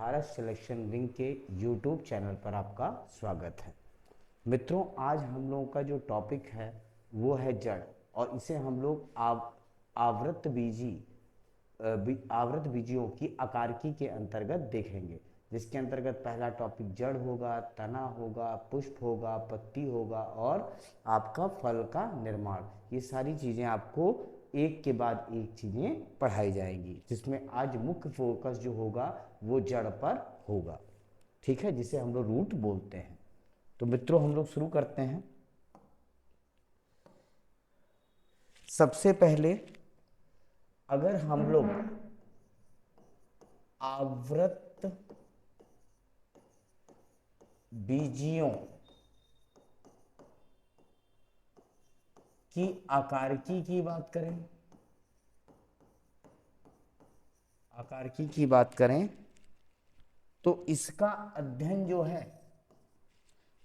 Bharat selection wing के YouTube channel पर आपका स्वागत है। मित्रों, आज हम लोगों का जो टॉपिक है वो है जड़, और इसे हम लोग आवृत बीजी आवृत बीजियों की आकारकी के अंतर्गत देखेंगे, जिसके अंतर्गत पहला टॉपिक जड़ होगा, तना होगा, पुष्प होगा, पत्ती होगा और आपका फल का निर्माण। ये सारी चीज़ें आपको एक के बाद एक चीज़ें पढ़ाई जाएंगी, जिसमें आज मुख्य फोकस जो होगा वो जड़ पर होगा। ठीक है, जिसे हम लोग रूट बोलते हैं। तो मित्रों, हम लोग शुरू करते हैं। सबसे पहले अगर हम लोग आवृत बीजियों की आकारकी की बात करें, तो इसका अध्ययन जो है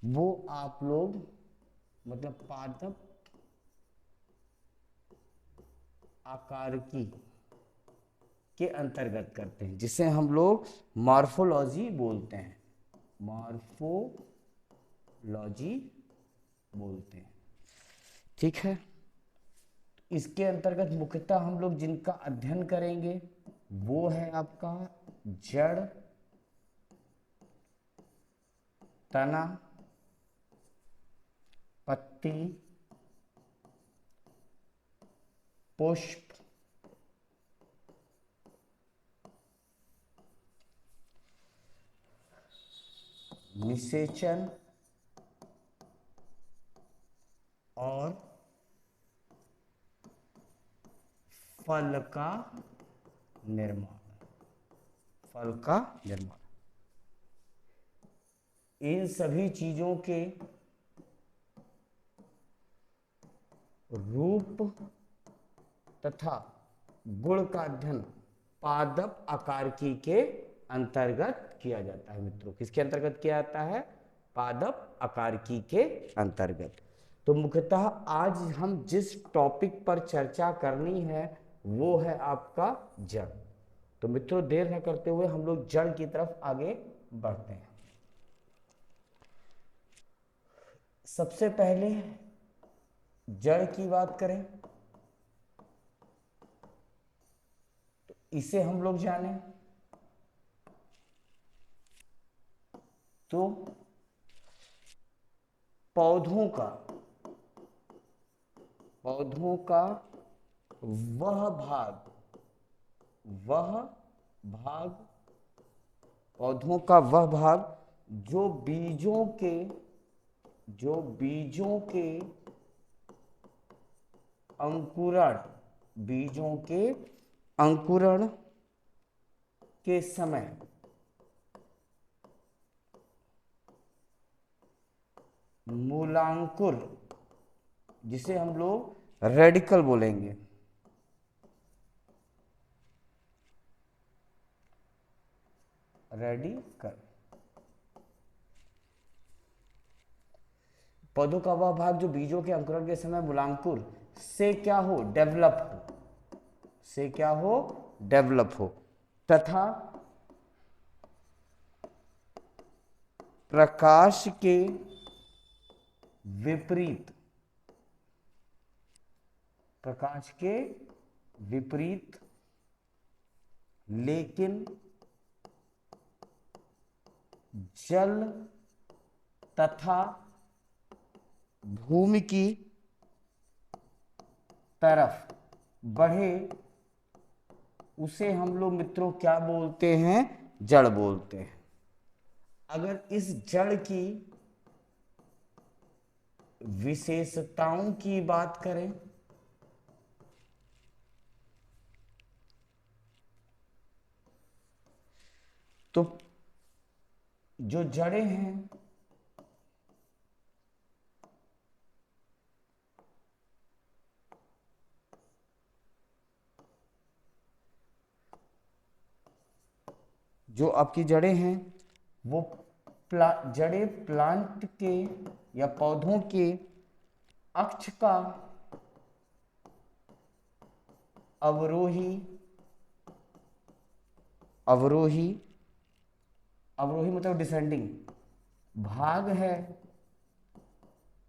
वो आप लोग मतलब पादप आकारकी के अंतर्गत करते हैं, जिसे हम लोग मॉर्फोलॉजी बोलते हैं। ठीक है, इसके अंतर्गत मुख्यतः हम लोग जिनका अध्ययन करेंगे वो है आपका जड़, तना, पत्ती, पुष्प, निषेचन और फल का निर्माण। इन सभी चीजों के रूप तथा गुण का अध्ययन पादप आकारकी के अंतर्गत किया जाता है। मित्रों, किसके अंतर्गत किया जाता है? पादप आकारकी के अंतर्गत। तो मुख्यतः आज हम जिस टॉपिक पर चर्चा करनी है वो है आपका जड़। तो मित्रों, देर न करते हुए हम लोग जड़ की तरफ आगे बढ़ते हैं। सबसे पहले जड़ की बात करें तो इसे हम लोग जाने तो पौधों का वह भाग पौधों का वह भाग जो बीजों के अंकुरण के समय मूलांकुर, जिसे हम लोग रेडिकल बोलेंगे, पौधों का वह भाग जो बीजों के अंकुरण के समय मूलांकुर से क्या हो? डेवलप हो तथा प्रकाश के विपरीत लेकिन जल तथा भूमि की तरफ बढ़े, उसे हम लोग मित्रों क्या बोलते हैं? जड़ बोलते हैं। अगर इस जड़ की विशेषताओं की बात करें तो जो जड़ें हैं जो आपकी जड़ें हैं वो जड़ें प्लांट के या पौधों के अक्ष का अवरोही अवरोही मतलब डिसेंडिंग भाग है,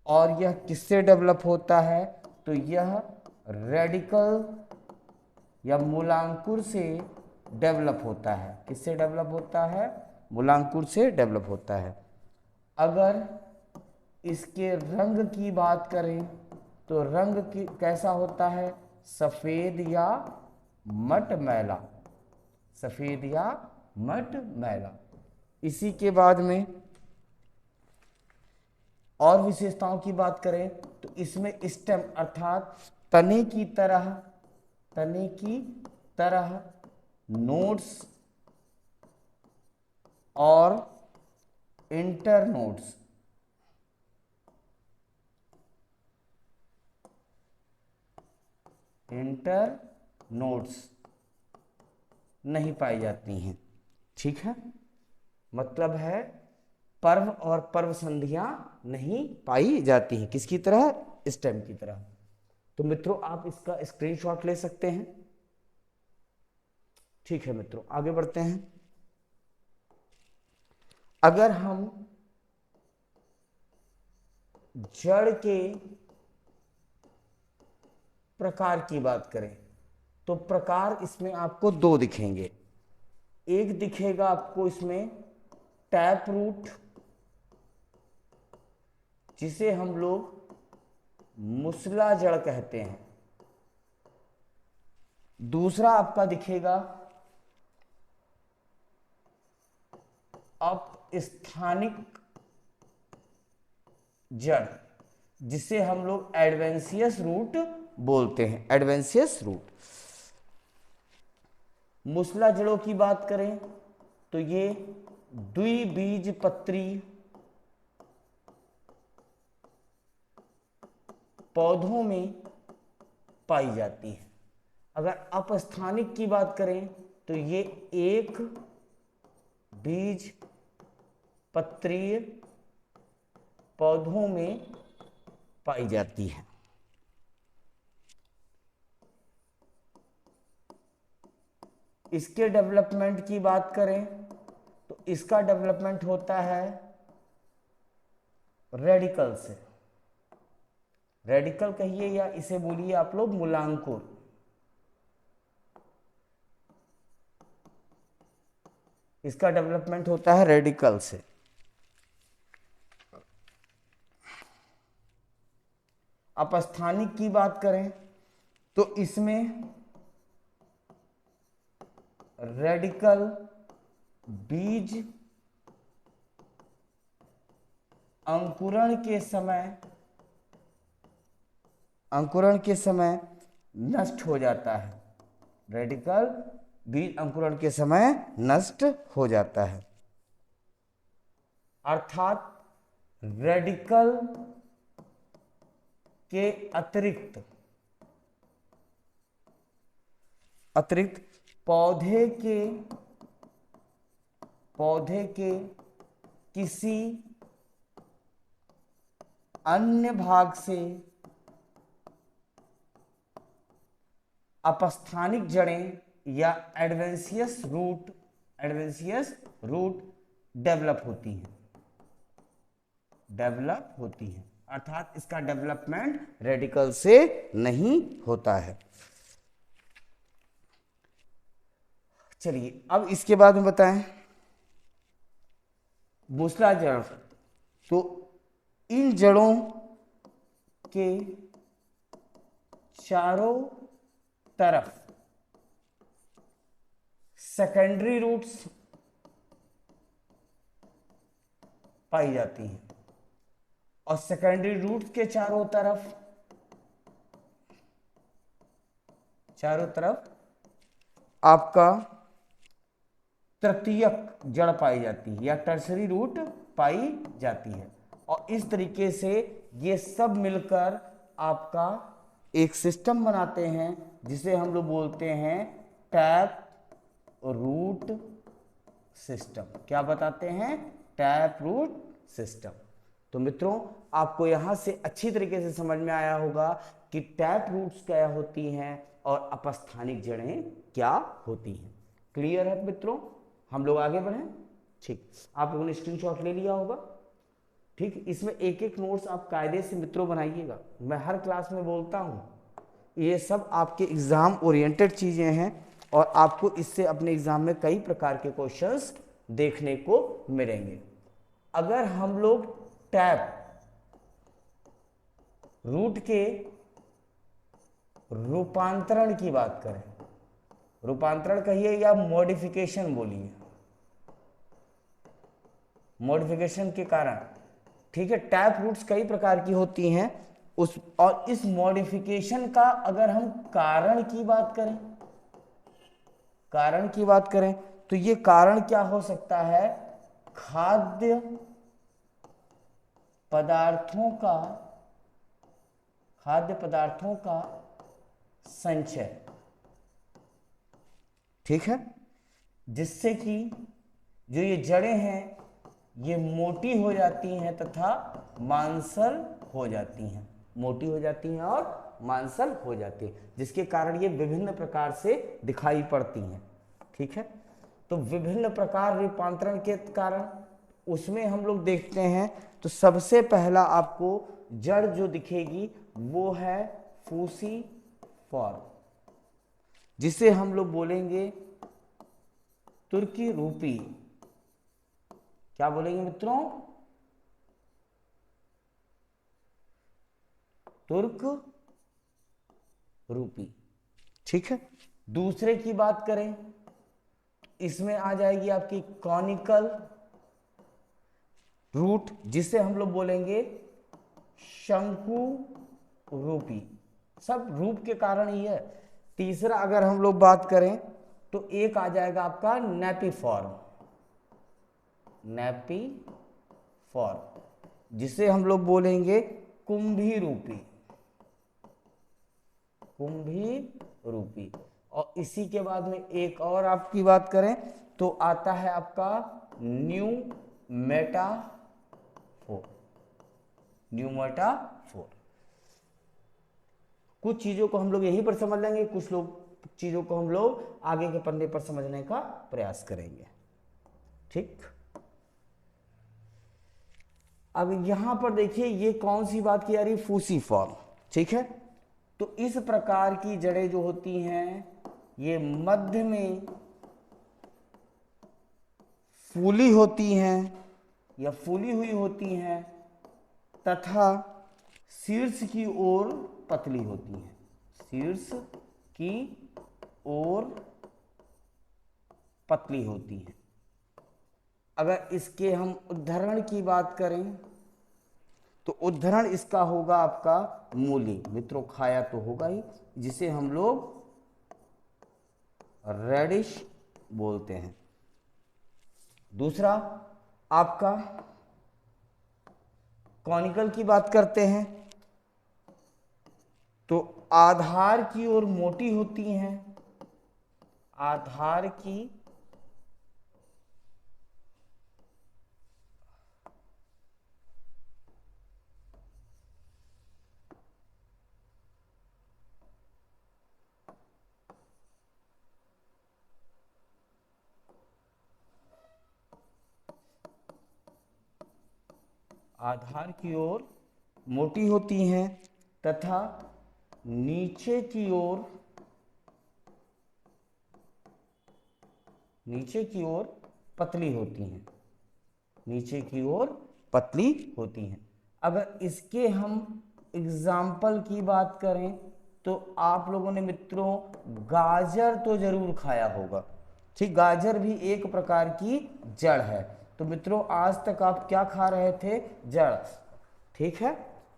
और यह किससे डेवलप होता है, तो यह रेडिकल या मूलांकुर से डेवलप होता है। किससे डेवलप होता है, मूलांकुर से डेवलप होता है। अगर इसके रंग की बात करें तो रंग की कैसा होता है, सफेद या मटमैला, सफेद या मटमैला। इसी के बाद में और विशेषताओं की बात करें तो इसमें स्टेम अर्थात तने की तरह, तने की तरह नोड्स और इंटरनोड्स, इंटरनोड्स नहीं पाई जाती हैं। ठीक है, मतलब है पर्व और पर्व संधियां नहीं पाई जाती हैं। किसकी तरह, स्टेम की तरह। तो मित्रों आप इसका स्क्रीनशॉट ले सकते हैं। ठीक है मित्रों, आगे बढ़ते हैं। अगर हम जड़ के प्रकार की बात करें तो प्रकार इसमें आपको दो दिखेंगे। एक दिखेगा आपको इसमें टैप रूट, जिसे हम लोग मुसला जड़ कहते हैं। दूसरा आपका दिखेगा अपस्थानिक जड़, जिसे हम लोग एडवेंशियस रूट बोलते हैं, एडवेंशियस रूट। मुसला जड़ों की बात करें तो ये द्विबीजपत्री पौधों में पाई जाती है। अगर अपस्थानिक की बात करें तो ये एक बीज पत्रीय पौधों में पाई जाती है। इसके डेवलपमेंट की बात करें तो इसका डेवलपमेंट होता है रेडिकल से। रेडिकल कहिए या इसे बोलिए आप लोग मूलांकुर। इसका डेवलपमेंट होता है रेडिकल से। अपस्थानिक की बात करें तो इसमें रेडिकल बीज अंकुरण के समय नष्ट हो जाता है। रेडिकल बीज अंकुरण के समय नष्ट हो जाता है, अर्थात रेडिकल के अतिरिक्त पौधे के किसी अन्य भाग से अपस्थानिक जड़ें या एडवेंशियस रूट डेवलप होती हैं, अर्थात इसका डेवलपमेंट रेडिकल से नहीं होता है। चलिए अब इसके बाद में बताएं मूसला जड़। तो इन जड़ों के चारों तरफ सेकेंडरी रूट्स पाई जाती हैं, और सेकेंडरी रूट्स के चारों तरफ आपका तृतीयक जड़ पाई जाती है या टर्सरी रूट पाई जाती है। और इस तरीके से ये सब मिलकर आपका एक सिस्टम बनाते हैं जिसे हम लोग बोलते हैं टैप रूट सिस्टम। क्या बताते हैं, टैप रूट सिस्टम। तो मित्रों आपको यहां से अच्छी तरीके से समझ में आया होगा कि टैप रूट्स क्या होती हैं और अपस्थानिक जड़ें क्या होती हैं। क्लियर है मित्रों, हम लोग आगे बढ़ें। ठीक, आप लोगों ने स्क्रीनशॉट ले लिया होगा। ठीक, इसमें एक एक नोट्स आप कायदे से मित्रों बनाइएगा। मैं हर क्लास में बोलता हूँ, ये सब आपके एग्जाम ओरिएंटेड चीजें हैं और आपको इससे अपने एग्जाम में कई प्रकार के क्वेश्चंस देखने को मिलेंगे। अगर हम लोग टैप रूट के रूपांतरण की बात करें, रूपांतरण कहिए या मॉडिफिकेशन बोलिए, मॉडिफिकेशन के कारण, ठीक है, टैप रूट्स कई प्रकार की होती हैं उस, और इस मॉडिफिकेशन का अगर हम कारण की बात करें, कारण की बात करें तो ये कारण क्या हो सकता है, खाद्य पदार्थों का, खाद्य पदार्थों का संचय, ठीक है, जिससे कि जो ये जड़ें हैं ये मोटी हो जाती हैं तथा मांसल हो जाती हैं, मोटी हो जाती हैं और मांसल हो जाती हैं, जिसके कारण ये विभिन्न प्रकार से दिखाई पड़ती हैं। ठीक है, तो विभिन्न प्रकार रूपांतरण के कारण उसमें हम लोग देखते हैं तो सबसे पहला आपको जड़ जो दिखेगी वो है फूसी फॉर्म, जिसे हम लोग बोलेंगे तुर्की रूपी। क्या बोलेंगे मित्रों, तुर्क रूपी। ठीक है, दूसरे की बात करें, इसमें आ जाएगी आपकी कॉनिकल रूट, जिसे हम लोग बोलेंगे शंकु रूपी। सब रूप के ही है। तीसरा अगर हम लोग बात करें तो एक आ जाएगा आपका नेपिफॉर्म, नेपिफॉर्म, जिसे हम लोग बोलेंगे कुंभी रूपी, कुंभी रूपी। और इसी के बाद में एक और आपकी बात करें तो आता है आपका न्यू मेटाफोर, न्यू मेटाफोर। कुछ चीजों को हम लोग यहीं पर समझ लेंगे, कुछ लोग चीजों को हम लोग आगे के पन्ने पर समझने का प्रयास करेंगे। ठीक, अब यहां पर देखिए ये कौन सी बात की जा रही है, फूसी फॉर्म। ठीक है, तो इस प्रकार की जड़ें जो होती हैं ये मध्य में फूली होती हैं या फूली हुई होती हैं तथा शीर्ष की ओर पतली होती हैं, शीर्ष की ओर पतली होती हैं। अगर इसके हम उदाहरण की बात करें तो उदाहरण इसका होगा आपका मूली, मित्रों खाया तो होगा ही, जिसे हम लोग रेडिश बोलते हैं। दूसरा आपका कॉनिकल की बात करते हैं तो आधार की ओर मोटी होती हैं, आधार की आधार की ओर मोटी होती हैं तथा नीचे की ओर, नीचे की ओर पतली होती हैं, नीचे की ओर पतली होती हैं। अगर इसके हम एग्जाम्पल की बात करें तो आप लोगों ने मित्रों गाजर तो जरूर खाया होगा। ठीक, गाजर भी एक प्रकार की जड़ है। तो मित्रों आज तक आप क्या खा रहे थे, जड़। ठीक है,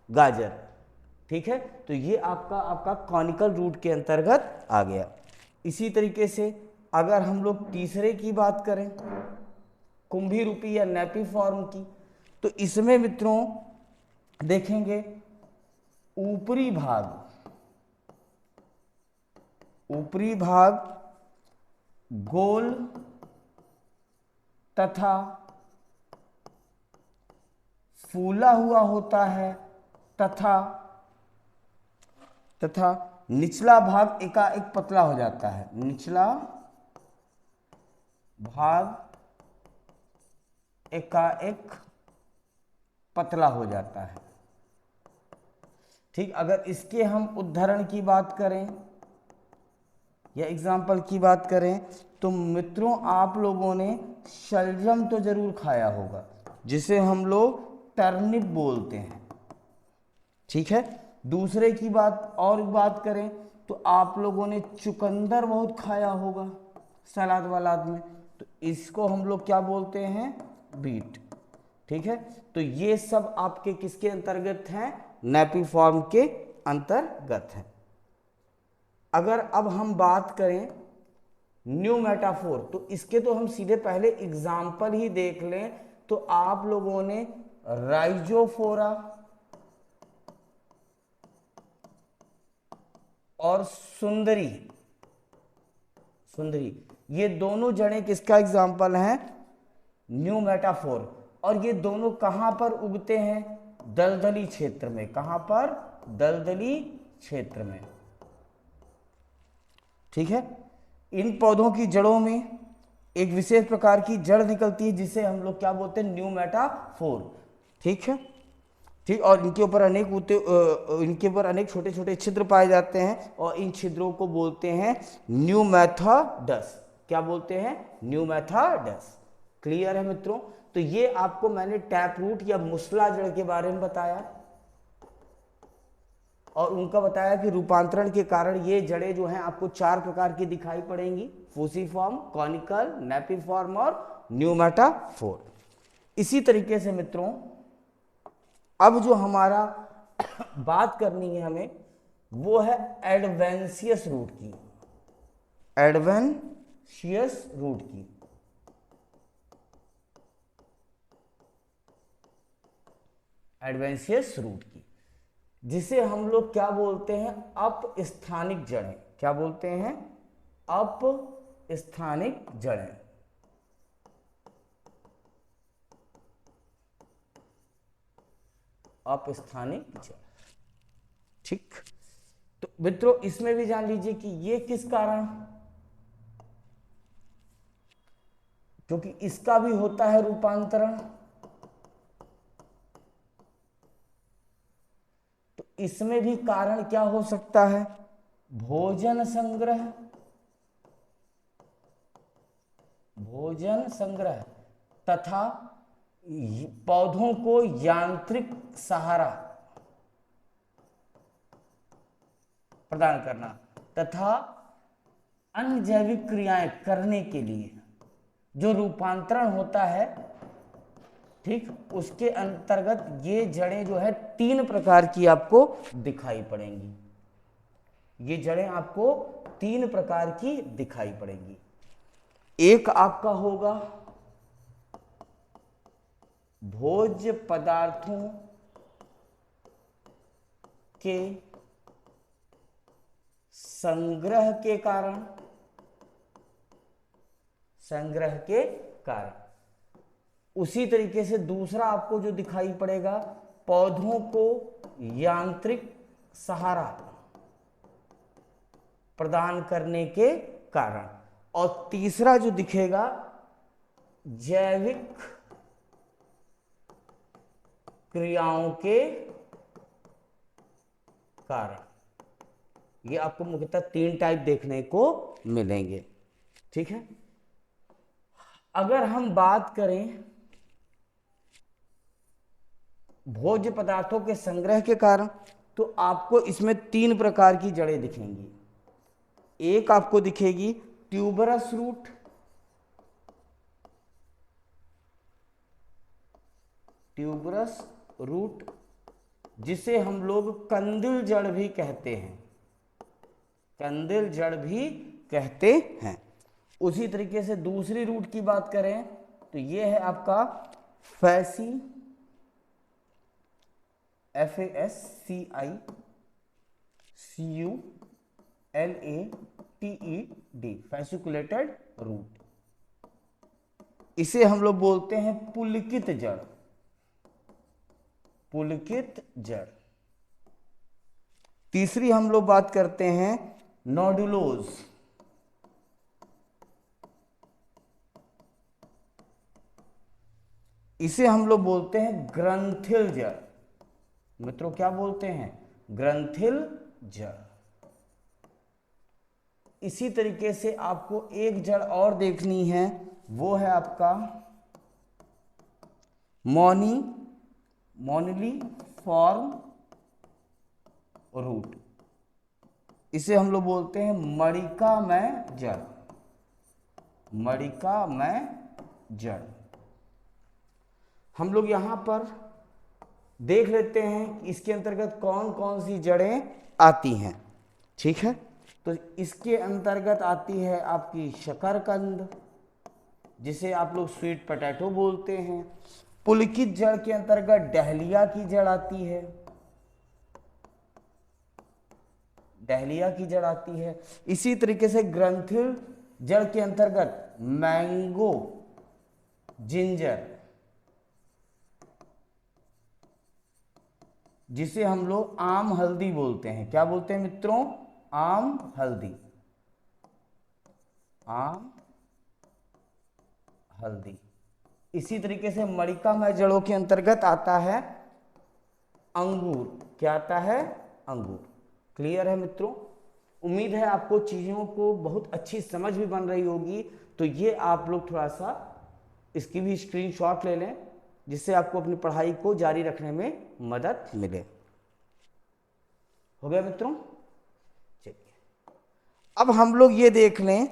गाजर। ठीक है, तो ये आपका आपका कॉनिकल रूट के अंतर्गत आ गया। इसी तरीके से अगर हम लोग तीसरे की बात करें, कुंभी रूपी या नेपिफॉर्म की, तो इसमें मित्रों देखेंगे ऊपरी भाग, ऊपरी भाग गोल तथा फूला हुआ होता है तथा निचला भाग एकाएक पतला हो जाता है, निचला भाग एकाएक पतला हो जाता है। ठीक, अगर इसके हम उदाहरण की बात करें या एग्जाम्पल की बात करें तो मित्रों आप लोगों ने शलजम तो जरूर खाया होगा, जिसे हम लोग टर्निप बोलते हैं। ठीक है, दूसरे की बात और बात करें तो आप लोगों ने चुकंदर बहुत खाया होगा सलाद वालाद में, तो इसको हम लोग क्या बोलते हैं, बीट। ठीक है, तो ये सब आपके किसके अंतर्गत हैं, नेपिफॉर्म के अंतर्गत हैं। अगर अब हम बात करें न्यू मेटाफोर, तो इसके तो हम सीधे पहले एग्जाम्पल ही देख लें तो आप लोगों ने राइजोफोरा और सुंदरी ये दोनों जड़ें किसका एग्जाम्पल हैं, न्यू मेटाफोर। और ये दोनों कहां पर उगते हैं, दलदली क्षेत्र में। कहां पर, दलदली क्षेत्र में। ठीक है, इन पौधों की जड़ों में एक विशेष प्रकार की जड़ निकलती है जिसे हम लोग क्या बोलते हैं, न्यू मेटाफोर। ठीक है, ठीक, और इनके ऊपर अनेक छोटे छोटे छिद्र पाए जाते हैं और इन छिद्रों को बोलते हैं न्यूमेथाडस। क्या बोलते हैं, न्यूमेथाडस। क्लियर है मित्रों। तो ये आपको मैंने टैप रूट या मुसला जड़ के बारे में बताया और उनका बताया कि रूपांतरण के कारण ये जड़ें जो हैं आपको 4 प्रकार की दिखाई पड़ेंगी, फूसीफॉर्म, कॉनिकल, नेपिफॉर्म और न्यूमेटाफोर। इसी तरीके से मित्रों अब जो हमारा बात करनी है हमें वो है एडवेंशियस रूट की। एडवेंशियस रूट की, एडवेंशियस रूट की, जिसे हम लोग क्या बोलते हैं, अप स्थानिक जड़ें। क्या बोलते हैं, अप स्थानिक जड़ें। अपस्थानिक जड़। ठीक, तो मित्रों इसमें भी जान लीजिए कि ये किस कारण, क्योंकि इसका भी होता है रूपांतरण, तो इसमें भी कारण क्या हो सकता है, भोजन संग्रह, भोजन संग्रह तथा पौधों को यांत्रिक सहारा प्रदान करना तथा अन्य जैविक क्रियाएं करने के लिए जो रूपांतरण होता है, ठीक, उसके अंतर्गत ये जड़ें जो है 3 प्रकार की आपको दिखाई पड़ेंगी। ये जड़ें आपको 3 प्रकार की दिखाई पड़ेंगी। एक आपका होगा भोज्य पदार्थों के संग्रह के कारण, संग्रह के कारण। उसी तरीके से दूसरा आपको जो दिखाई पड़ेगा, पौधों को यांत्रिक सहारा प्रदान करने के कारण। और तीसरा जो दिखेगा, जैविक क्रियाओं के कारण। ये आपको मुख्यतः 3 टाइप देखने को मिलेंगे। ठीक है, अगर हम बात करें भोज्य पदार्थों के संग्रह के कारण, तो आपको इसमें 3 प्रकार की जड़ें दिखेंगी। एक आपको दिखेगी ट्यूबरस रूट, ट्यूबरस रूट जिसे हम लोग कंदिल जड़ भी कहते हैं, कंदिल जड़ भी कहते हैं। उसी तरीके से दूसरी रूट की बात करें तो यह है आपका फैसी, FASCICULATED, फैसिकुलेटेड रूट। इसे हम लोग बोलते हैं पुलकित जड़, पुलकित जड़। तीसरी हम लोग बात करते हैं नोडुलोज, इसे हम लोग बोलते हैं ग्रंथिल जड़। मित्रों क्या बोलते हैं? ग्रंथिल जड़। इसी तरीके से आपको एक जड़ और देखनी है, वो है आपका मोनिलीफॉर्म रूट। इसे हम लोग बोलते हैं मणिकामय जड़। मणिकामय जड़। हम लोग यहां पर देख लेते हैं कि इसके अंतर्गत कौन कौन सी जड़ें आती हैं। ठीक है, तो इसके अंतर्गत आती है आपकी शकरकंद, जिसे आप लोग स्वीट पोटैटो बोलते हैं। पुलकित जड़ के अंतर्गत डहलिया की जड़ आती है। डहलिया की जड़ आती है। इसी तरीके से ग्रंथिल जड़ के अंतर्गत मैंगो जिंजर, जिसे हम लोग आम हल्दी बोलते हैं। क्या बोलते हैं मित्रों? आम हल्दी। आम हल्दी। इसी तरीके से मणिकामय जड़ों के अंतर्गत आता है अंगूर। क्या आता है? अंगूर। क्लियर है मित्रों? उम्मीद है आपको चीजों को बहुत अच्छी समझ भी बन रही होगी। तो ये आप लोग थोड़ा सा इसकी भी स्क्रीनशॉट ले लें, जिससे आपको अपनी पढ़ाई को जारी रखने में मदद मिले। हो गया मित्रों? चलिए अब हम लोग ये देख लें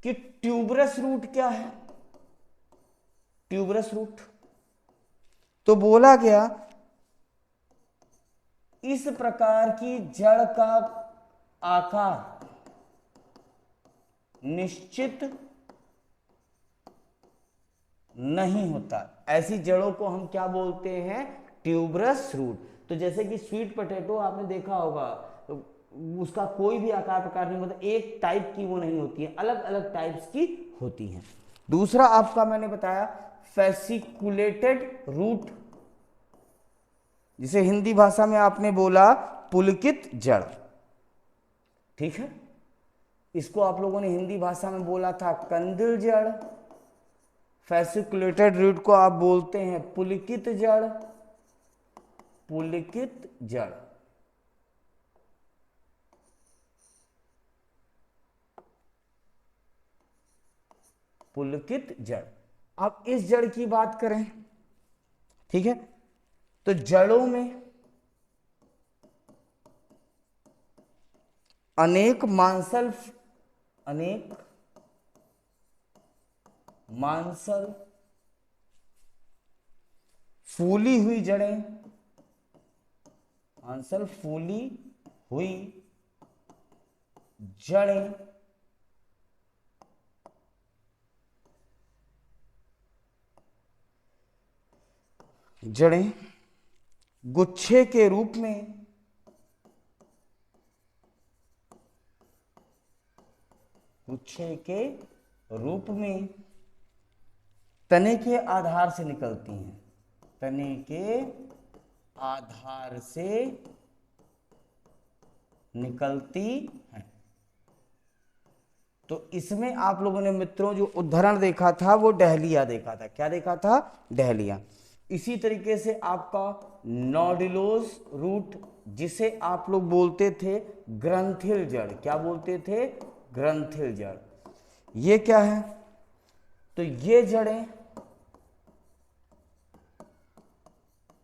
कि ट्यूबरस रूट क्या है। ट्यूबरस रूट तो बोला गया इस प्रकार की जड़ का आकार निश्चित नहीं होता। ऐसी जड़ों को हम क्या बोलते हैं? Tuberous root. तो जैसे कि स्वीट पोटैटो आपने देखा होगा, तो उसका कोई भी आकार प्रकार नहीं, मतलब एक टाइप की वो नहीं होती है, अलग अलग टाइप्स की होती हैं। दूसरा आपका मैंने बताया फेसिकुलेटेड रूट, जिसे हिंदी भाषा में आपने बोला पुलकित जड़। ठीक है, इसको आप लोगों ने हिंदी भाषा में बोला था कंदिल जड़। फेसिकुलेटेड रूट को आप बोलते हैं पुलकित जड़। पुलकित जड़। पुलकित जड़। अब इस जड़ की बात करें, ठीक है, तो जड़ों में अनेक मांसल फूली हुई जड़ें, मांसल फूली हुई जड़ें गुच्छे के रूप में तने के आधार से निकलती हैं। तने के आधार से निकलती हैं। तो इसमें आप लोगों ने मित्रों जो उदाहरण देखा था वो डहलिया देखा था। क्या देखा था? डहलिया। इसी तरीके से आपका नोडुलोस रूट, जिसे आप लोग बोलते थे ग्रंथिल जड़। क्या बोलते थे? ग्रंथिल जड़। ये क्या है? तो ये जड़ें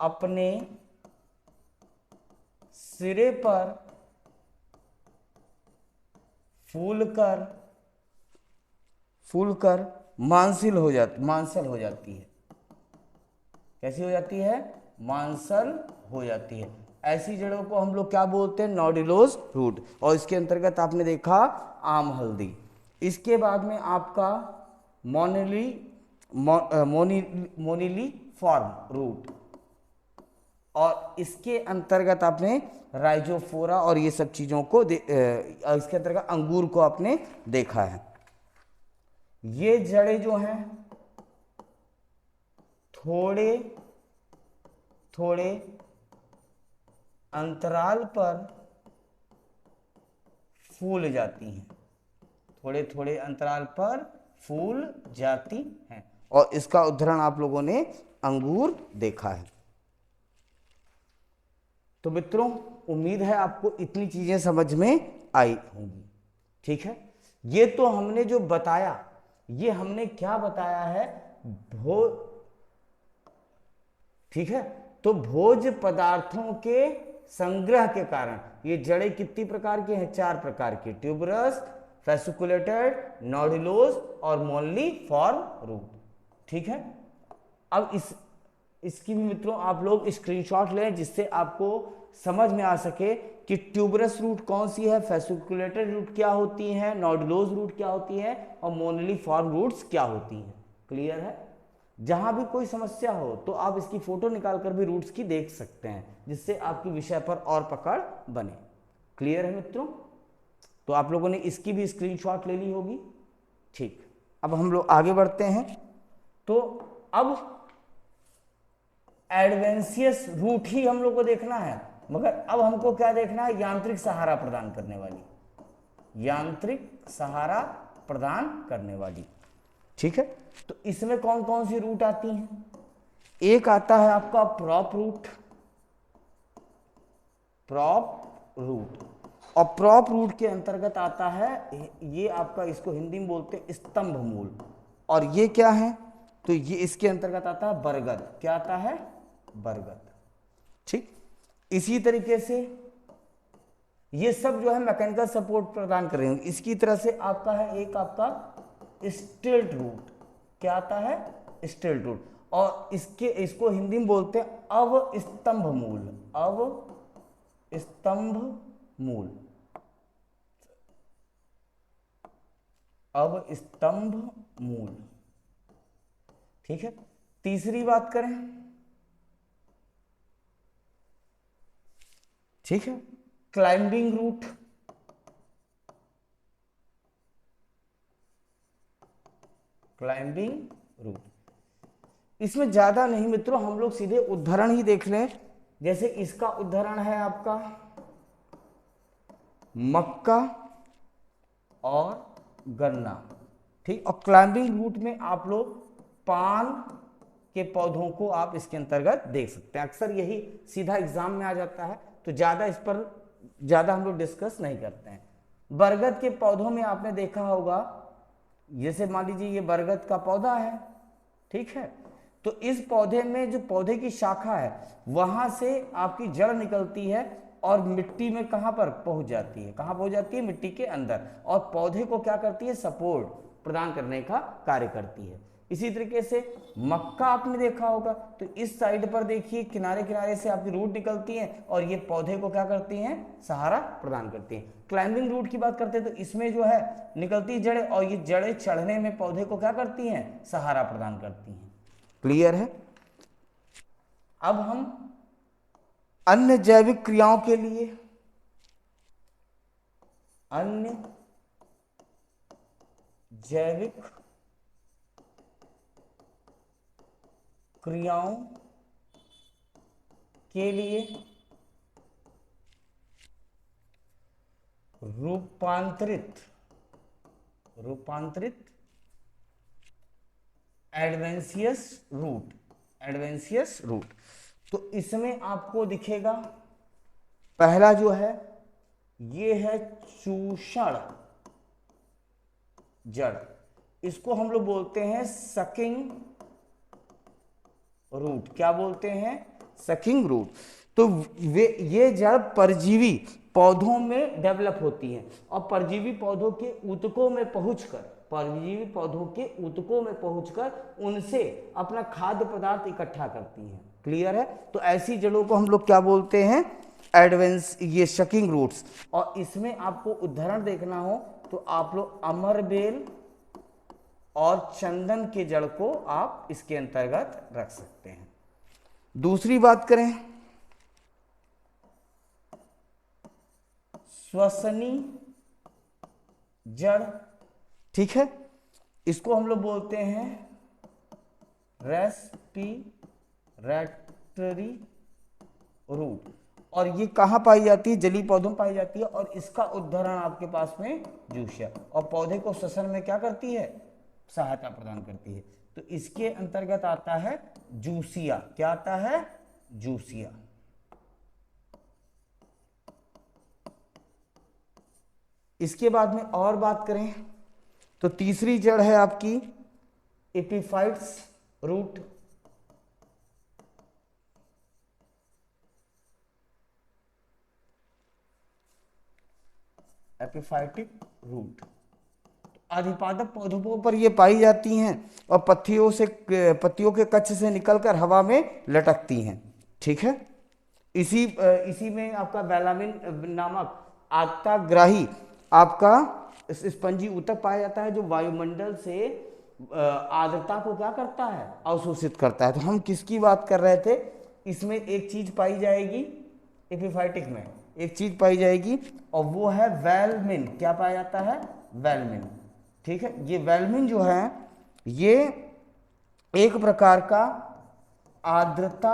अपने सिरे पर फूलकर मांसल हो जाती है। कैसी हो जाती है? मांसल हो जाती है। ऐसी जड़ों को हम लोग क्या बोलते हैं? नोडुलोस रूट। और इसके अंतर्गत आपने देखा आम हल्दी। इसके बाद में आपका मोनिलीफॉर्म रूट, और इसके अंतर्गत आपने राइजोफोरा और ये सब चीजों को इसके अंतर्गत अंगूर को आपने देखा है। ये जड़ें जो हैं थोड़े थोड़े अंतराल पर फूल जाती हैं। थोड़े थोड़े अंतराल पर फूल जाती हैं। और इसका उदाहरण आप लोगों ने अंगूर देखा है। तो मित्रों उम्मीद है आपको इतनी चीजें समझ में आई होंगी। ठीक है, ये तो हमने जो बताया, ये हमने क्या बताया है, ठीक है, तो भोज्य पदार्थों के संग्रह के कारण ये जड़ें कितनी प्रकार की हैं, 4 प्रकार की, ट्यूबरस, फेसिकुलेटेड, नोडुलोज और मोनली फॉर्म रूट। ठीक है, अब इसकी भी मित्रों आप लोग स्क्रीनशॉट लें जिससे आपको समझ में आ सके कि ट्यूबरस रूट कौन सी है, फेसिकुलेटेड रूट क्या होती हैं, नोडुलोज रूट क्या होती है और मोनली फॉर्म रूट्स क्या होती हैं। क्लियर है? जहां भी कोई समस्या हो तो आप इसकी फोटो निकाल कर भी रूट्स की देख सकते हैं, जिससे आपकी विषय पर और पकड़ बने। क्लियर है मित्रों? तो आप लोगों ने इसकी भी स्क्रीनशॉट ले ली होगी। ठीक, अब हम लोग आगे बढ़ते हैं। तो अब एडवेंशियस रूट ही हम लोग को देखना है, मगर अब हमको क्या देखना है, यांत्रिक सहारा प्रदान करने वाली, यांत्रिक सहारा प्रदान करने वाली। ठीक है, तो इसमें कौन कौन सी रूट आती हैं? एक आता है आपका प्रॉप रूट, प्रॉप रूट, और प्रॉप रूट के अंतर्गत आता है ये आपका, इसको हिंदी में बोलते हैं स्तंभ मूल, और ये क्या है, तो ये इसके अंतर्गत आता है बरगद। क्या आता है? बरगद। ठीक, इसी तरीके से ये सब जो है मैकेनिकल सपोर्ट प्रदान कर रहे हैं। इसकी तरह से आपका है एक आपका स्टिल्ट रूट। क्या आता है? स्टिल्ट रूट, और इसको हिंदी में बोलते हैं अवस्तंभ मूल, अवस्तंभ मूल, अवस्तंभ मूल। ठीक है, तीसरी बात करें, ठीक है, क्लाइंबिंग रूट, क्लाइंबिंग रूट। इसमें ज्यादा नहीं मित्रों, हम लोग सीधे उदाहरण ही देख लें। जैसे इसका उदाहरण है आपका मक्का और गन्ना। ठीक, और क्लाइंबिंग रूट में आप लोग पान के पौधों को आप इसके अंतर्गत देख सकते हैं। अक्सर यही सीधा एग्जाम में आ जाता है, तो ज्यादा इस पर ज्यादा हम लोग डिस्कस नहीं करते हैं। बरगद के पौधों में आपने देखा होगा, जैसे मान लीजिए ये बरगद का पौधा है, ठीक है, तो इस पौधे में जो पौधे की शाखा है वहां से आपकी जड़ निकलती है और मिट्टी में कहां पर पहुंच जाती है, कहां पहुंच जाती है? मिट्टी के अंदर, और पौधे को क्या करती है? सपोर्ट प्रदान करने का कार्य करती है। इसी तरीके से मक्का आपने देखा होगा, तो इस साइड पर देखिए किनारे किनारे से आपकी रूट निकलती हैं और ये पौधे को क्या करती हैं? सहारा प्रदान करती हैं। क्लाइंबिंग रूट की बात करते हैं तो इसमें जो है निकलती जड़ें, और ये जड़ें चढ़ने में पौधे को क्या करती हैं? सहारा प्रदान करती हैं। क्लियर है? अब हम अन्य जैविक क्रियाओं के लिए, अन्य जैविक क्रियाओं के लिए रूपांतरित एडवेंशियस रूट, एडवेंशियस रूट। तो इसमें आपको दिखेगा पहला जो है ये है चूषण जड़, इसको हम लोग बोलते हैं सकिंग रूट। क्या बोलते हैं? Sucking root. तो ये जड़ परजीवी पौधों में डेवलप होती हैं और परजीवी पौधों के ऊतकों में पहुंचकर, परजीवी पौधों के ऊतकों में पहुंचकर उनसे अपना खाद्य पदार्थ इकट्ठा करती हैं। क्लियर है? तो ऐसी जड़ों को हम लोग क्या बोलते हैं? ये शकिंग रूट्स। और इसमें आपको उदाहरण देखना हो तो आप लोग अमरबेल और चंदन के जड़ को आप इसके अंतर्गत रख सकते हैं। दूसरी बात करें, श्वसनी जड़, ठीक है, इसको हम लोग बोलते हैं रेस्पिरेटरी रूट, और ये कहाँ पाई जाती है? जलीय पौधों में पाई जाती है, और इसका उदाहरण आपके पास में जूशिया, और पौधे को श्वसन में क्या करती है? सहायता प्रदान करती है। तो इसके अंतर्गत आता है जूसिया। क्या आता है? जूसिया। इसके बाद में और बात करें तो तीसरी जड़ है आपकी एपिफाइट्स रूट। एपिफाइटिक रूट अधिपादप पौधों पर ये पाई जाती हैं और पत्तियों के कक्ष से निकलकर हवा में लटकती हैं। ठीक है। इसी में आपका बेलामिन नामक आताग्राही आपका स्पंजी ऊतक पाया जाता है, जो वायुमंडल से आर्द्रता को क्या करता है? अवशोषित करता है। तो हम किसकी बात कर रहे थे? इसमें एक चीज पाई जाएगी, एपिफाइटिक में एक चीज पाई जाएगी और वो है वेलमिन। क्या पाया जाता है? वेलमिन। ठीक है। ये वेलमिन जो है ये एक प्रकार का आर्द्रता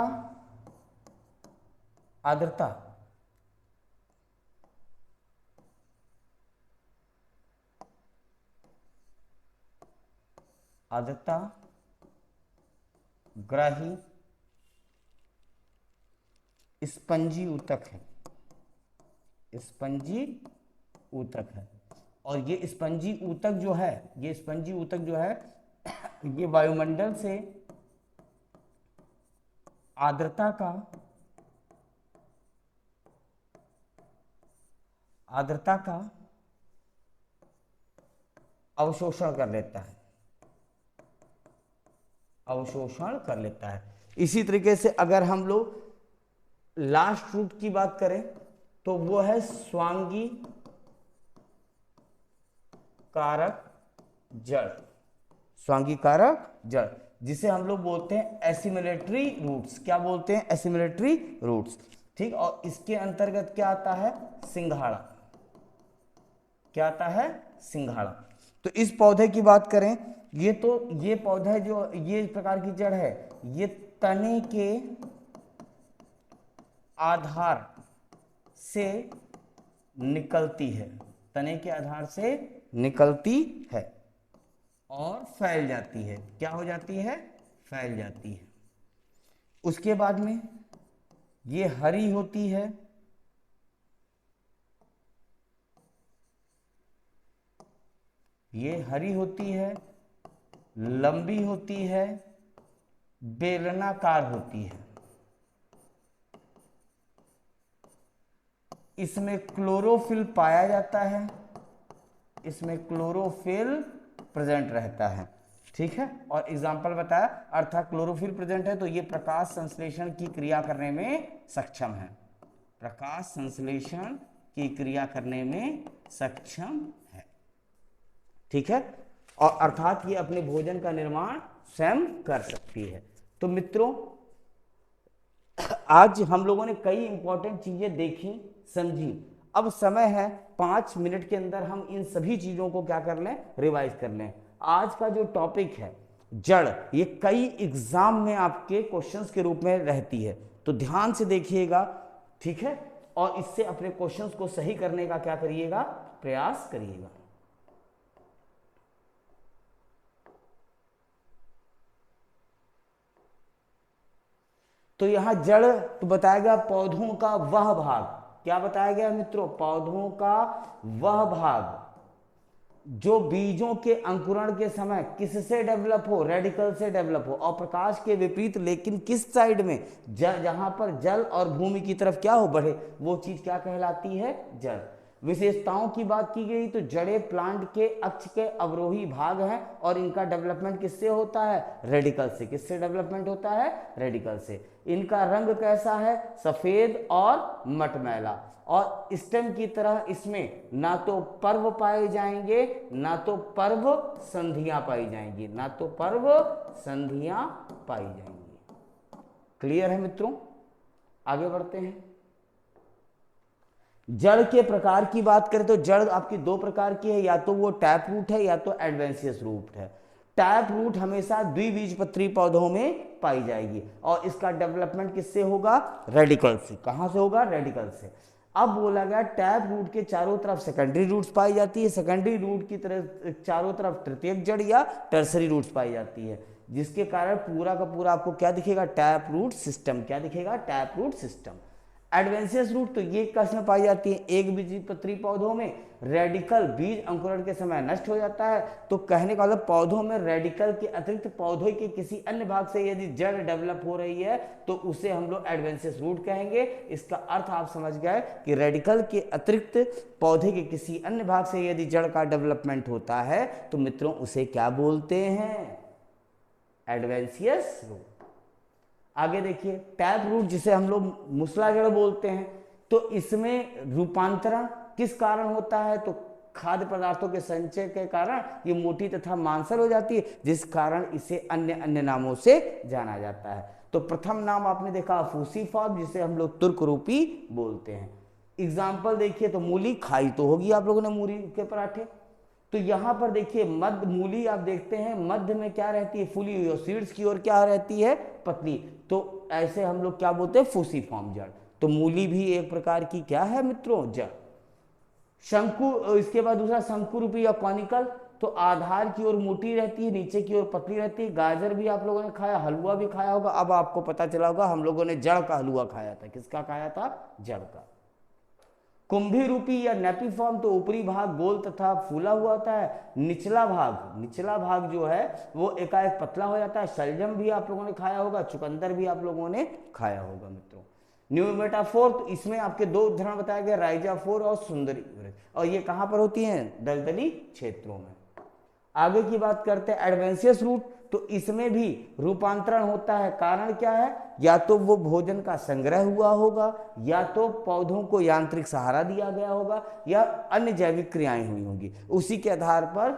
ग्राही स्पंजी ऊतक है। स्पंजी ऊतक है। और ये स्पंजी ऊतक जो है, ये वायुमंडल से आर्द्रता का अवशोषण कर लेता है। इसी तरीके से अगर हम लोग लास्ट रूट की बात करें तो वो है स्वांगी कारक जड़, जिसे हम लोग बोलते हैं एसिमिलेटरी रूट्स। क्या बोलते हैं? Assimilatory roots. ठीक। और इसके अंतर्गत क्या आता है? सिंघाड़ा। क्या आता है? सिंघाड़ा। तो इस पौधे की बात करें, ये पौधा जो ये प्रकार की जड़ है, ये तने के आधार से निकलती है। और फैल जाती है। क्या हो जाती है? फैल जाती है। उसके बाद में ये हरी होती है, लंबी होती है, बेलनाकार होती है। इसमें क्लोरोफिल पाया जाता है, इसमें क्लोरोफिल प्रेजेंट रहता है। ठीक है। और एग्जाम्पल बताया, अर्थात क्लोरोफिल प्रेजेंट है तो ये प्रकाश संश्लेषण की क्रिया करने में सक्षम है। ठीक है। और अर्थात ये अपने भोजन का निर्माण स्वयं कर सकती है। तो मित्रों, आज हम लोगों ने कई इंपॉर्टेंट चीजें देखी, समझी। अब समय है 5 मिनट के अंदर हम इन सभी चीजों को क्या कर लें? रिवाइज कर लें। आज का जो टॉपिक है जड़, ये कई एग्जाम में आपके क्वेश्चंस के रूप में रहती है, तो ध्यान से देखिएगा। ठीक है। और इससे अपने क्वेश्चंस को सही करने का क्या करिएगा? प्रयास करिएगा। तो यहां जड़ तो बताया गया पौधों का वह भाग। क्या बताया गया मित्रों? पौधों का वह भाग जो बीजों के अंकुरण के समय किससे डेवलप हो? रेडिकल से डेवलप हो। और प्रकाश के विपरीत लेकिन किस साइड में? जहां पर जल और भूमि की तरफ क्या हो? बढ़े। वो चीज क्या कहलाती है? जड़। विशेषताओं की बात की गई तो जड़ें प्लांट के अक्ष के अवरोही भाग हैं और इनका डेवलपमेंट किससे होता है? रेडिकल से। किससे डेवलपमेंट होता है? रेडिकल से। इनका रंग कैसा है? सफेद और मटमैला। और स्टेम की तरह इसमें ना तो पर्व पाए जाएंगे, ना तो पर्व संधियां पाई जाएंगी, क्लियर है मित्रों? आगे बढ़ते हैं। जड़ के प्रकार की बात करें तो जड़ आपकी 2 प्रकार की है, या तो वो टैप रूट है या तो एडवेंशियस रूट है। टैप रूट हमेशा द्विबीजपत्री पौधों में पाई जाएगी और इसका डेवलपमेंट किससे होगा? रेडिकल से। कहां से होगा? रेडिकल से। अब बोला गया टैप रूट के चारों तरफ सेकेंडरी रूट्स पाई जाती है, सेकेंडरी रूट की तरफ चारों तरफ तृतीयक जड़ या टर्सरी रूट्स पाई जाती है। जिसके कारण पूरा का पूरा आपको क्या दिखेगा, टैप रूट सिस्टम। क्या दिखेगा, tap root system. Adventitious root तो ये कसमें पाई जाती है, एक बीजपत्री पौधों में रेडिकल बीज अंकुरण के समय नष्ट हो जाता है। तो कहने का मतलब पौधों में रेडिकल के अतिरिक्त पौधे के किसी अन्य भाग से यदि जड़ डेवलप हो रही है तो उसे हम लोग एडवेंशियस रूट कहेंगे। इसका अर्थ आप समझ गए कि रेडिकल के अतिरिक्त पौधे के किसी अन्य भाग से यदि जड़ का डेवलपमेंट होता है तो मित्रों उसे क्या बोलते हैं, एडवेंशियस रूट। आगे देखिए, टैप रूट जिसे हम लोग मूसला जड़ बोलते हैं, तो इसमें रूपांतरण किस कारण होता है, तो खाद्य पदार्थों के संचय के कारण ये मोटी तथा मांसल हो जाती है, जिस कारण इसे अन्य अन्य नामों से जाना जाता है। तो प्रथम नाम आपने देखा फूसीफॉर्म, जिसे हम लोग तुर्क रूपी बोलते हैं। एग्जाम्पल देखिए, तो मूली खाई तो होगी आप लोगों ने, मूली के पराठे। तो यहां पर देखिए मध्य मूली आप देखते हैं मध्य में क्या रहती है, फूली हुई, और सीड्स की ओर क्या रहती है, पतली। तो ऐसे हम लोग क्या बोलते हैं, फूसीफॉर्म जड़। तो मूली भी एक प्रकार की क्या है मित्रों, जड़। शंकु, इसके बाद दूसरा शंकु रूपी या कॉनिकल, तो आधार की ओर मोटी रहती है, नीचे की ओर पतली रहती है। गाजर भी आप लोगों ने खाया, हलवा भी खाया होगा। अब आपको पता चला होगा हम लोगों ने जड़ का हलवा खाया था। किसका खाया था, जड़ का। कुंभी रूपी या नेपिफॉर्म, तो ऊपरी भाग गोल तथा फूला हुआ होता है, निचला भाग जो है वो एकाएक पतला हो जाता है। शलजम भी आप लोगों ने खाया होगा, चुकंदर भी आप लोगों ने खाया होगा मित्रों। न्यूमेटाफोर, तो इसमें आपके दो उदाहरण बताया गया, राइजाफोर और सुंदरी, और ये कहां पर होती हैं, दलदली क्षेत्रों में। आगे की बात करते हैं एडवेंशियस रूट, तो इसमें भी रूपांतरण होता है। कारण क्या है, या तो वो भोजन का संग्रह हुआ होगा, या तो पौधों को यांत्रिक सहारा दिया गया होगा, या अन्य जैविक क्रियाएं हुई होंगी। उसी के आधार पर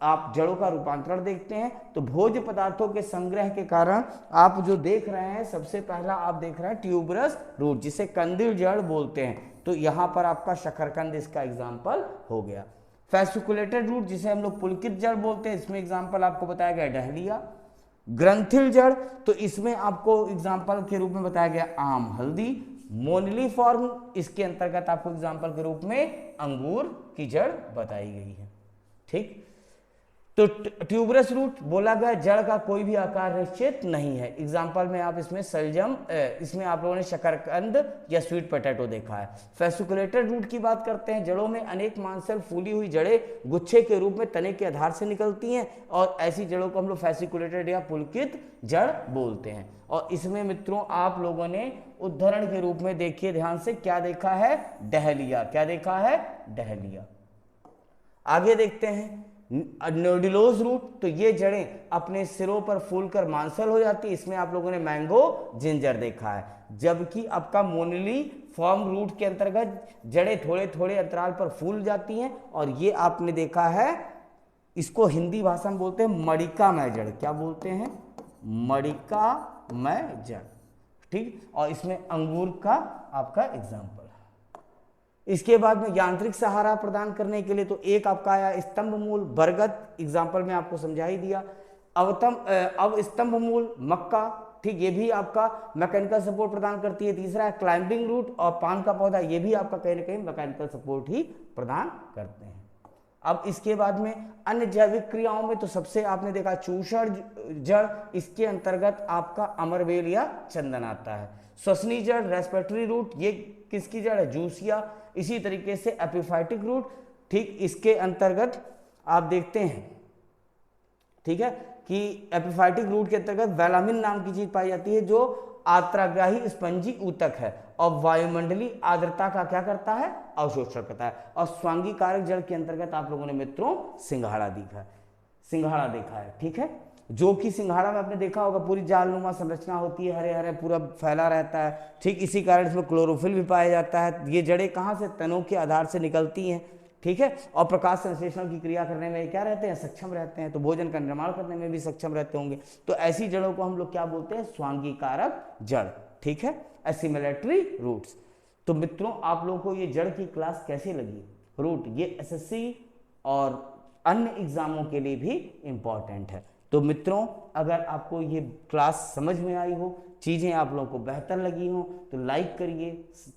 आप जड़ों का रूपांतरण देखते हैं। तो भोज्य पदार्थों के संग्रह के कारण आप जो देख रहे हैं, सबसे पहला आप देख रहे हैं ट्यूबरस रूट, जिसे कंदिल जड़ बोलते हैं। तो यहां पर आपका शकरकंद इसका एग्जाम्पल हो गया। फैसिकुलेटेड रूट, जिसे हम लोग पुलकित जड़ बोलते हैं, इसमें एग्जाम्पल आपको बताया गया डहलिया। ग्रंथिल जड़, तो इसमें आपको एग्जाम्पल के रूप में बताया गया आम, हल्दी। मोनिलीफॉर्म, इसके अंतर्गत आपको एग्जाम्पल के रूप में अंगूर की जड़ बताई गई है। ठीक, तो ट्यूबरस रूट बोला गया जड़ का कोई भी आकार निश्चित नहीं है। एग्जाम्पल में आप इसमें सलजम, इसमें आप लोगों ने शकरकंद या स्वीट पोटैटो देखा है। फैसिकुलेटेड रूट की बात करते हैं, जड़ों में अनेक मांसल फूली हुई जड़ें गुच्छे के रूप में तने के आधार से निकलती हैं, और ऐसी जड़ों को हम लोग फैसिकुलेटेड या पुलकित जड़ बोलते हैं। और इसमें मित्रों आप लोगों ने उदाहरण के रूप में देखिए ध्यान से, क्या देखा है, डहलिया। क्या देखा है, डहलिया। आगे देखते हैं नोडुलोज रूट, तो ये जड़ें अपने सिरों पर फूलकर मांसल हो जाती है। इसमें आप लोगों ने मैंगो जिंजर देखा है। जबकि आपका मोनिली फॉर्म रूट के अंतर्गत जड़ें थोड़े थोड़े अंतराल पर फूल जाती हैं, और ये आपने देखा है, इसको हिंदी भाषा में बोलते हैं मणिकामय जड़। क्या बोलते हैं, मणिकामय जड़। ठीक, और इसमें अंगूर का आपका एग्जाम्पल। इसके बाद में यांत्रिक सहारा प्रदान करने के लिए तो एक आपका आया स्तंभ मूल, बरगद, एग्जाम्पल में आपको समझा ही दिया। अब स्तंभ मूल मक्का, ठीक, ये भी आपका मैकेनिकल सपोर्ट प्रदान करती है। तीसरा है क्लाइंबिंग रूट, और पान का पौधा, ये भी आपका कहीं ना कहीं मैकेनिकल सपोर्ट ही प्रदान करते हैं। अब इसके बाद में अन्य जैविक क्रियाओं में तो सबसे आपने देखा चूषण जड़, इसके अंतर्गत आपका अमरवेल या चंदन आता है। श्वसनी जड़, रेस्पिरेटरी रूट, ये किसकी जड़ है, जूसिया। इसी तरीके से एपिफाइटिक रूट, ठीक, इसके अंतर्गत आप देखते हैं, ठीक है, कि एपिफाइटिक रूट के अंतर्गत वेलामिन नाम की चीज पाई जाती है, जो आर्द्रग्राही स्पंजी ऊतक है, और वायुमंडलीय आर्द्रता का क्या करता है, अवशोषण करता है। और स्वांगी कारक जड़ के अंतर्गत आप लोगों ने मित्रों सिंघाड़ा देखा है, ठीक है, जो कि सिंघाड़ा में आपने देखा होगा पूरी जालनुमा संरचना होती है, हरे हरे पूरा फैला रहता है। ठीक, इसी कारण इसमें क्लोरोफिल भी पाया जाता है। ये जड़ें कहाँ से, तनों के आधार से निकलती हैं, ठीक है, और प्रकाश संश्लेषण की क्रिया करने में क्या रहते हैं, सक्षम रहते हैं। तो भोजन का निर्माण करने में भी सक्षम रहते होंगे। तो ऐसी जड़ों को हम लोग क्या बोलते हैं, स्वांगी कारक जड़, ठीक है, एसिमिलेटरी रूट्स। तो मित्रों आप लोगों को ये जड़ की क्लास कैसी लगी, रूट, ये एसएससी और अन्य एग्जामों के लिए भी इंपॉर्टेंट है। तो मित्रों अगर आपको ये क्लास समझ में आई हो, चीज़ें आप लोगों को बेहतर लगी हो, तो लाइक करिए,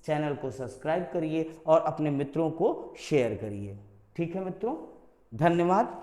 चैनल को सब्सक्राइब करिए और अपने मित्रों को शेयर करिए। ठीक है मित्रों, धन्यवाद।